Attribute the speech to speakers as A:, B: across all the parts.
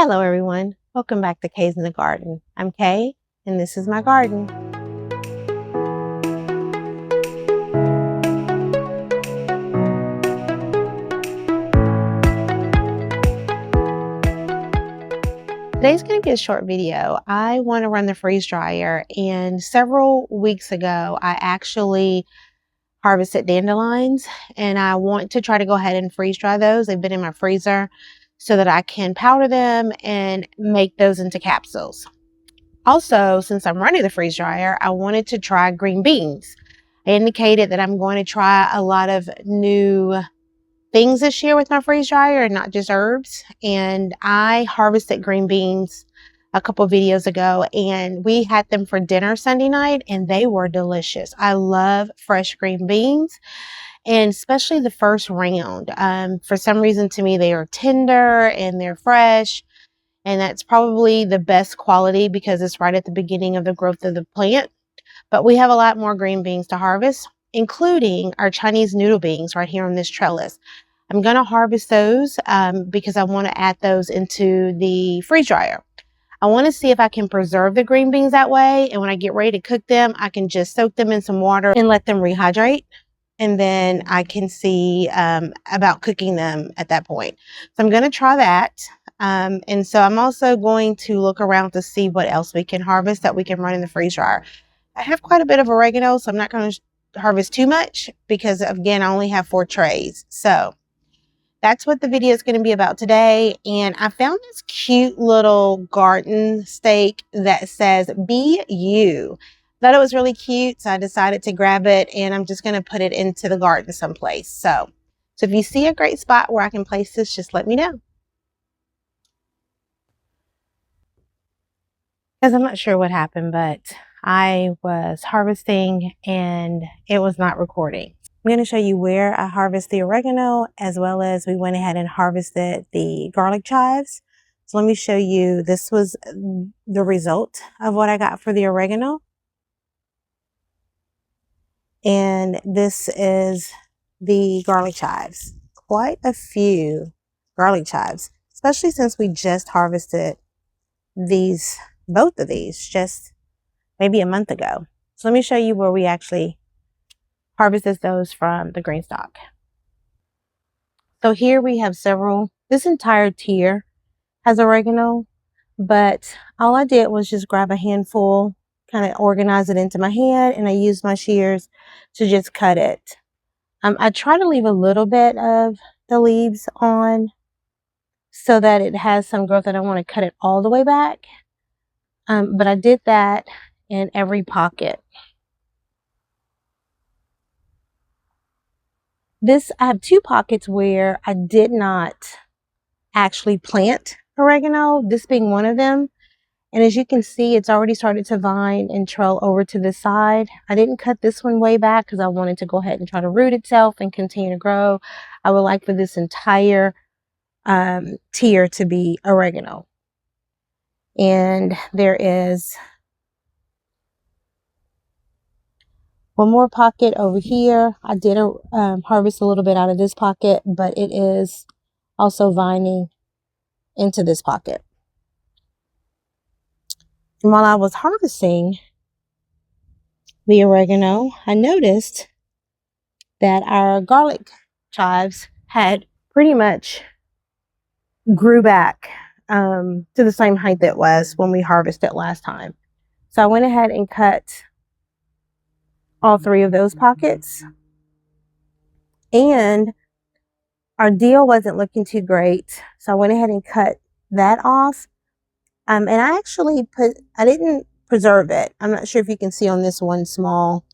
A: Hello everyone, welcome back to Kay's in the Garden. I'm Kay and this is my garden. Today's going to be a short video. I want to run the freeze dryer, and several weeks ago I actually harvested dandelions and I want to try to go ahead and freeze dry those. They've been in my freezer so that I can powder them and make those into capsules. Also, since I'm running the freeze dryer, I wanted to try green beans. I indicated that I'm going to try a lot of new things this year with my freeze dryer and not just herbs. And I harvested green beans a couple videos ago and we had them for dinner Sunday night and they were delicious. I love fresh green beans, and especially the first round. For some reason, to me, they are tender and they're fresh. And that's probably the best quality because it's right at the beginning of the growth of the plant. But we have a lot more green beans to harvest, including our Chinese noodle beans right here on this trellis. I'm going to harvest those because I want to add those into the freeze dryer. I want to see if I can preserve the green beans that way. And when I get ready to cook them, I can just soak them in some water and let them rehydrate. And then I can see about cooking them at that point. So I'm going to try that. And so I'm also going to look around to see what else we can harvest that we can run in the freeze dryer. I have quite a bit of oregano, so I'm not going to harvest too much because, again, I only have 4 trays. So that's what the video is going to be about today. And I found this cute little garden stake that says, "Be You." Thought it was really cute, so I decided to grab it and I'm just going to put it into the garden someplace. So if you see a great spot where I can place this, just let me know. Because I'm not sure what happened, but I was harvesting and it was not recording. I'm going to show you where I harvest the oregano, as well as we went ahead and harvested the garlic chives. So let me show you, this was the result of what I got for the oregano. And this is the garlic chives. Quite a few garlic chives, especially since we just harvested both of these just maybe a month ago. So let me show you where we actually harvested those from the green stalk. So here we have several. This entire tier has oregano, but all I did was just grab a handful, kind of organize it into my hand, and I used my shears to just cut it. I try to leave a little bit of the leaves on so that it has some growth. I don't want to cut it all the way back, but I did that in every pocket. I have 2 pockets where I did not actually plant oregano, this being one of them. And as you can see, it's already started to vine and trail over to the side. I didn't cut this one way back because I wanted to go ahead and try to root itself and continue to grow. I would like for this entire tier to be oregano. And there is one more pocket over here. I did harvest a little bit out of this pocket, but it is also vining into this pocket. And while I was harvesting the oregano, I noticed that our garlic chives had pretty much grew back to the same height that it was when we harvested last time. So I went ahead and cut all 3 of those pockets. And our deal wasn't looking too great, so I went ahead and cut that off. And I actually I didn't preserve it. I'm not sure if you can see on this one small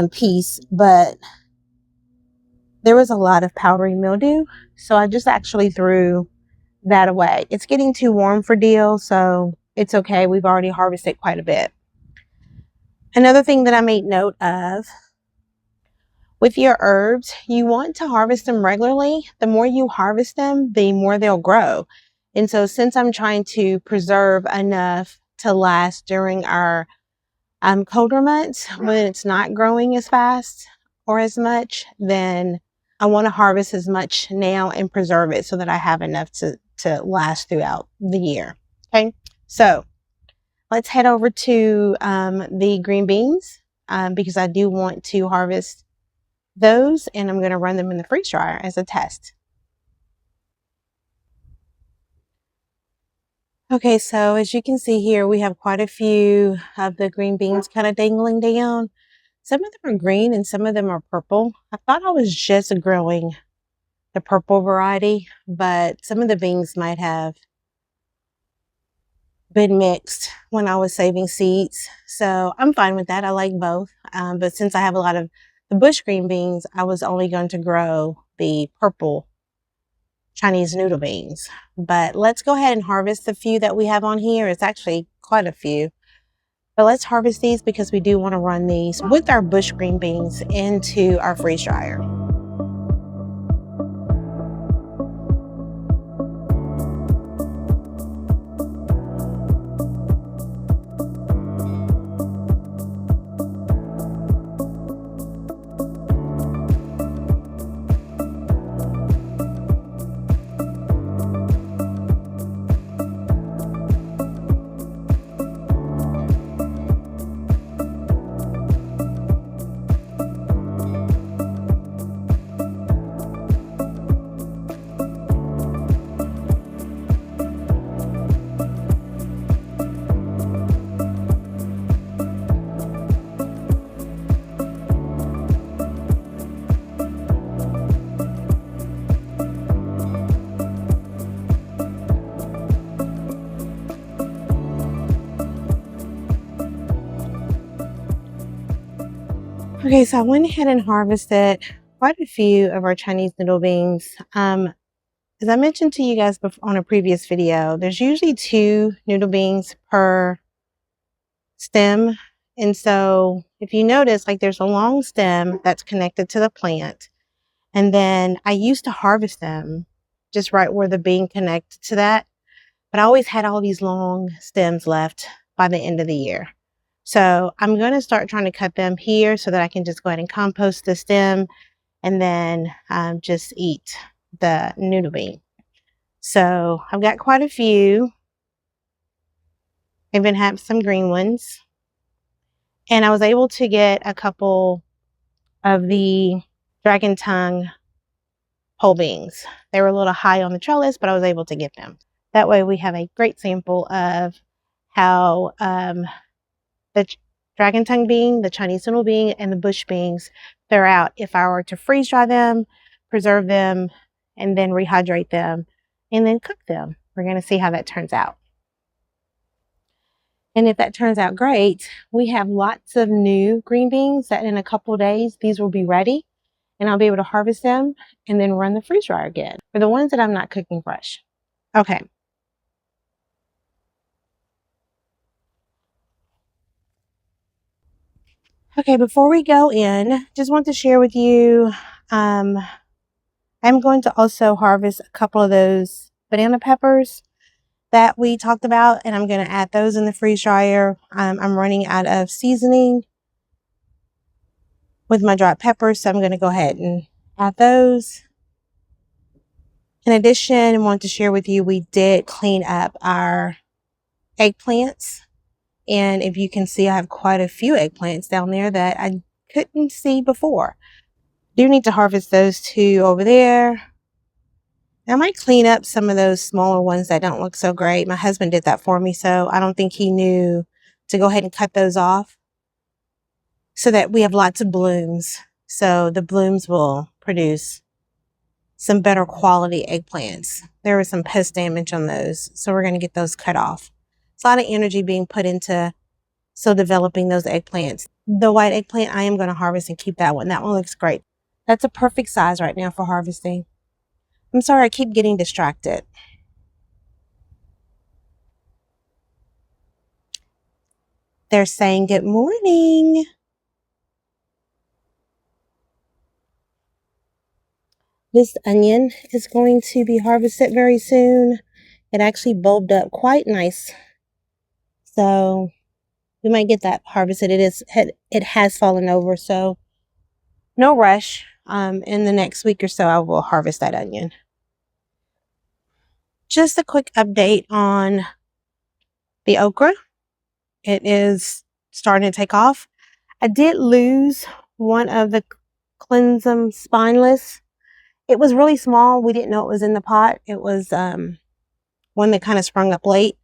A: piece, but there was a lot of powdery mildew. So I just actually threw that away. It's getting too warm for deal, so it's okay. We've already harvested quite a bit. Another thing that I made note of, with your herbs, you want to harvest them regularly. The more you harvest them, the more they'll grow. And so since I'm trying to preserve enough to last during our colder months when it's not growing as fast or as much, then I want to harvest as much now and preserve it so that I have enough to to last throughout the year. Okay, so let's head over to the green beans because I do want to harvest those, and I'm going to run them in the freeze dryer as a test. Okay, so as you can see here, we have quite a few of the green beans kind of dangling down. Some of them are green and some of them are purple. I thought I was just growing the purple variety, but some of the beans might have been mixed when I was saving seeds. So I'm fine with that. I like both. But since I have a lot of the bush green beans, I was only going to grow the purple Chinese noodle beans. But let's go ahead and harvest the few that we have on here. It's actually quite a few. But let's harvest these because we do want to run these with our bush green beans into our freeze dryer. Okay, so I went ahead and harvested quite a few of our Chinese noodle beans. As I mentioned to you guys on a previous video, there's usually 2 noodle beans per stem. And so if you notice, like there's a long stem that's connected to the plant. And then I used to harvest them just right where the bean connected to that. But I always had all these long stems left by the end of the year. So I'm going to start trying to cut them here so that I can just go ahead and compost the stem and then just eat the noodle bean. So I've got quite a few. I even have some green ones. And I was able to get a couple of the dragon tongue whole beans. They were a little high on the trellis, but I was able to get them. That way we have a great sample of how the dragon tongue bean, the Chinese noodle bean, and the bush beans fare out if I were to freeze dry them, preserve them, and then rehydrate them, and then cook them. We're going to see how that turns out. And if that turns out great, we have lots of new green beans that in a couple of days, these will be ready, and I'll be able to harvest them and then run the freeze dryer again for the ones that I'm not cooking fresh. Okay. Okay, before we go in, just want to share with you, I'm going to also harvest a couple of those banana peppers that we talked about, and I'm going to add those in the freeze dryer. I'm running out of seasoning with my dried peppers, so I'm going to go ahead and add those. In addition, I want to share with you, we did clean up our eggplants. And if you can see, I have quite a few eggplants down there that I couldn't see before. Do need to harvest those 2 over there. I might clean up some of those smaller ones that don't look so great. My husband did that for me, so I don't think he knew to go ahead and cut those off so that we have lots of blooms. So the blooms will produce some better quality eggplants. There was some pest damage on those, so we're going to get those cut off. It's a lot of energy being put into developing those eggplants. The white eggplant, I am going to harvest and keep that one. That one looks great. That's a perfect size right now for harvesting. I'm sorry, I keep getting distracted. They're saying good morning. This onion is going to be harvested very soon. It actually bulbed up quite nice. So we might get that harvested. It has fallen over, so no rush. In the next week or so, I will harvest that onion. Just a quick update on the okra. It is starting to take off. I did lose one of the cleansum spineless. It was really small. We didn't know it was in the pot. It was one that kind of sprung up late.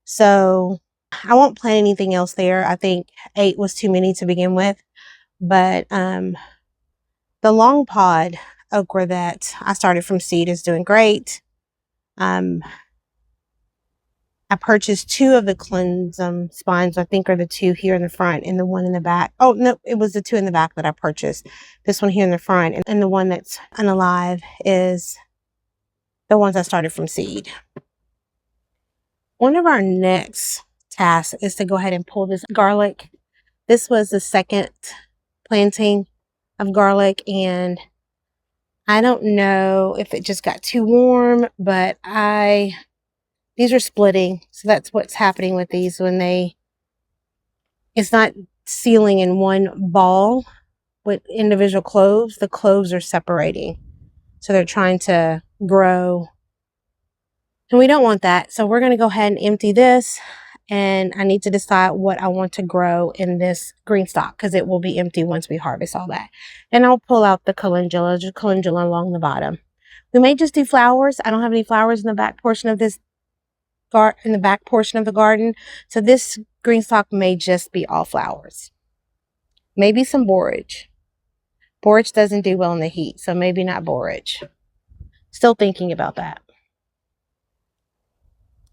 A: So I won't plant anything else there. I think 8 was too many to begin with. But the long pod okra that I started from seed is doing great. I purchased 2 of the cleansum spines. I think are the 2 here in the front and the one in the back. Oh, no, it was the 2 in the back that I purchased. This one here in the front and the one that's unalive is the ones I started from seed. One of our next tasks is to go ahead and pull this garlic. This was the second planting of garlic, and I don't know if it just got too warm, but these are splitting. So that's what's happening with these when it's not sealing in one ball with individual cloves. The cloves are separating. So they're trying to grow. And we don't want that. So we're going to go ahead and empty this. And I need to decide what I want to grow in this green stock because it will be empty once we harvest all that. And I'll pull out the calendula, just calendula along the bottom. We may just do flowers. I don't have any flowers in the back portion of this in the back portion of the garden. So this green stock may just be all flowers. Maybe some borage. Borage doesn't do well in the heat, so maybe not borage. Still thinking about that.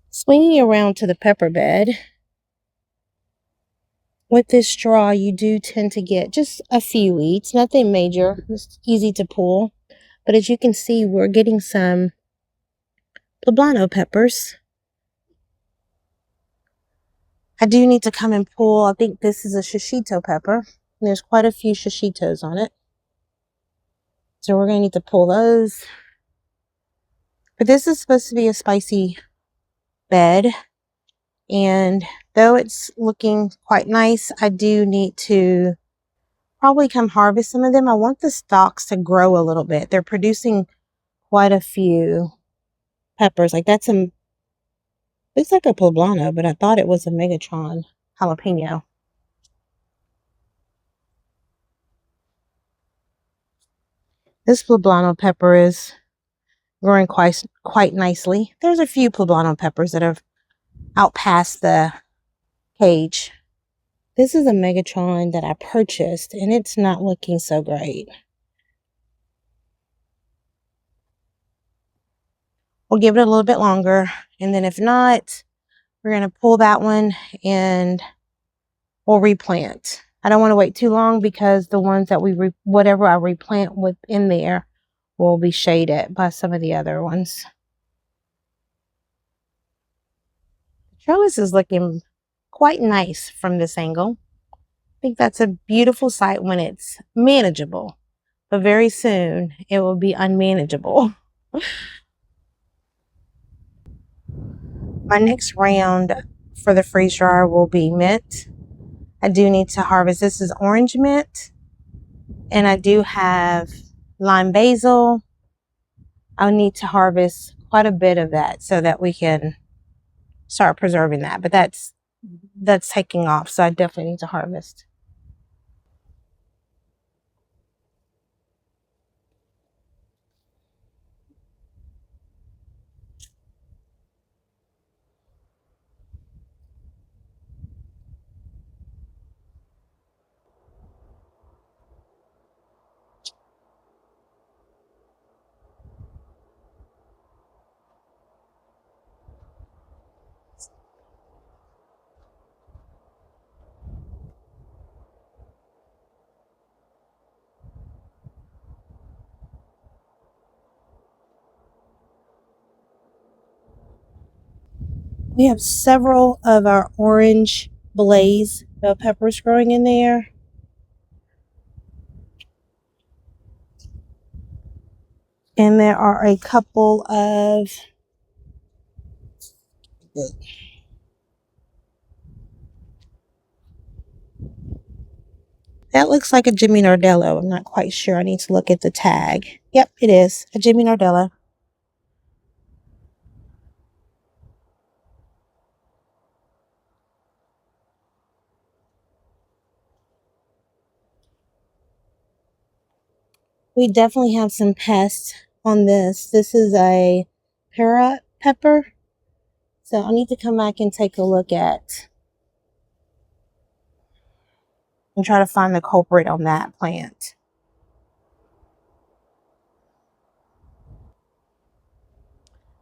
A: Swinging around to the pepper bed. With this straw, you do tend to get just a few weeds, nothing major. It's easy to pull. But as you can see, we're getting some poblano peppers. I do need to come and pull. I think this is a shishito pepper. There's quite a few shishitos on it. So we're going to need to pull those. But this is supposed to be a spicy bed. And though it's looking quite nice, I do need to probably come harvest some of them. I want the stalks to grow a little bit. They're producing quite a few peppers. Like looks like a poblano, but I thought it was a Megatron jalapeno. This poblano pepper is growing quite nicely. There's a few poblano peppers that have out past the cage. This is a Megatron that I purchased, and it's not looking so great. We'll give it a little bit longer, and then if not, we're going to pull that one and we'll replant. I don't want to wait too long because the ones that whatever I replant within there will be shaded by some of the other ones. The trellis is looking quite nice from this angle. I think that's a beautiful sight when it's manageable, but very soon it will be unmanageable. My next round for the freeze dryer will be mint. I do need to harvest. This is orange mint, and I do have lime basil. I'll need to harvest quite a bit of that so that we can start preserving that. But that's taking off, so I definitely need to harvest. We have several of our orange blaze bell peppers growing in there. And there are a couple of that looks like a Jimmy Nardello. I'm not quite sure. I need to look at the tag. Yep, it is a Jimmy Nardello. We definitely have some pests on this. This is a para pepper. So I need to come back and take a look at and try to find the culprit on that plant.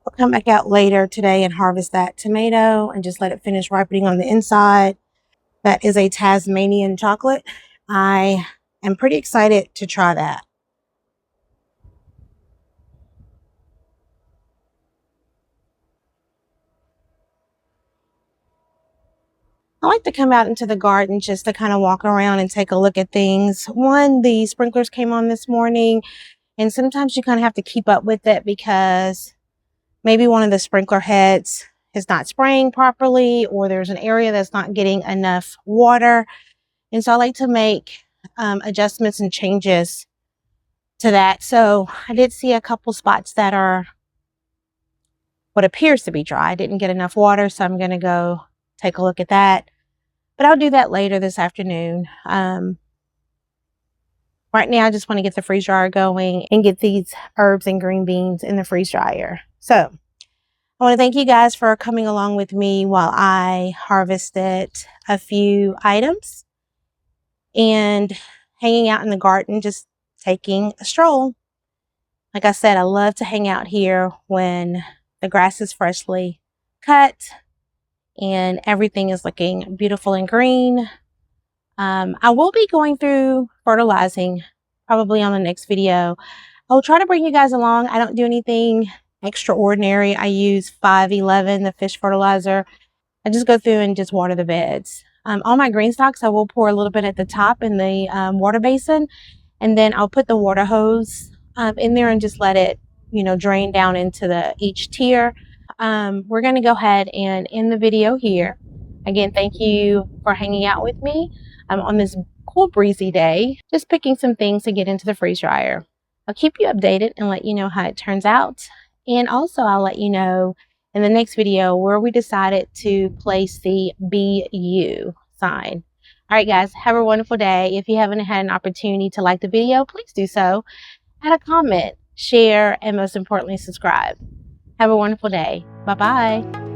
A: I'll come back out later today and harvest that tomato and just let it finish ripening on the inside. That is a Tasmanian chocolate. I am pretty excited to try that. I like to come out into the garden just to kind of walk around and take a look at things. One, the sprinklers came on this morning, and sometimes you kind of have to keep up with it because maybe one of the sprinkler heads is not spraying properly, or there's an area that's not getting enough water. And so I like to make adjustments and changes to that. So I did see a couple spots that are what appears to be dry. I didn't get enough water, so I'm going to go take a look at that. But I'll do that later this afternoon. Right now, I just want to get the freeze dryer going and get these herbs and green beans in the freeze dryer. So I want to thank you guys for coming along with me while I harvested a few items and hanging out in the garden, just taking a stroll. Like I said, I love to hang out here when the grass is freshly cut and everything is looking beautiful and green. I will be going through fertilizing probably on the next video. I'll try to bring you guys along. I don't do anything extraordinary. I use 511, the fish fertilizer. I just go through and just water the beds. All my green stalks, I will pour a little bit at the top in the water basin, and then I'll put the water hose in there and just let it, drain down into each tier. We're going to go ahead and end the video here. Again, thank you for hanging out with me on this cool breezy day, just picking some things to get into the freeze dryer. I'll keep you updated and let you know how it turns out. And also I'll let you know in the next video where we decided to place the BU sign. All right, guys, have a wonderful day. If you haven't had an opportunity to like the video, please do so. Add a comment, share, and most importantly, subscribe. Have a wonderful day. Bye-bye.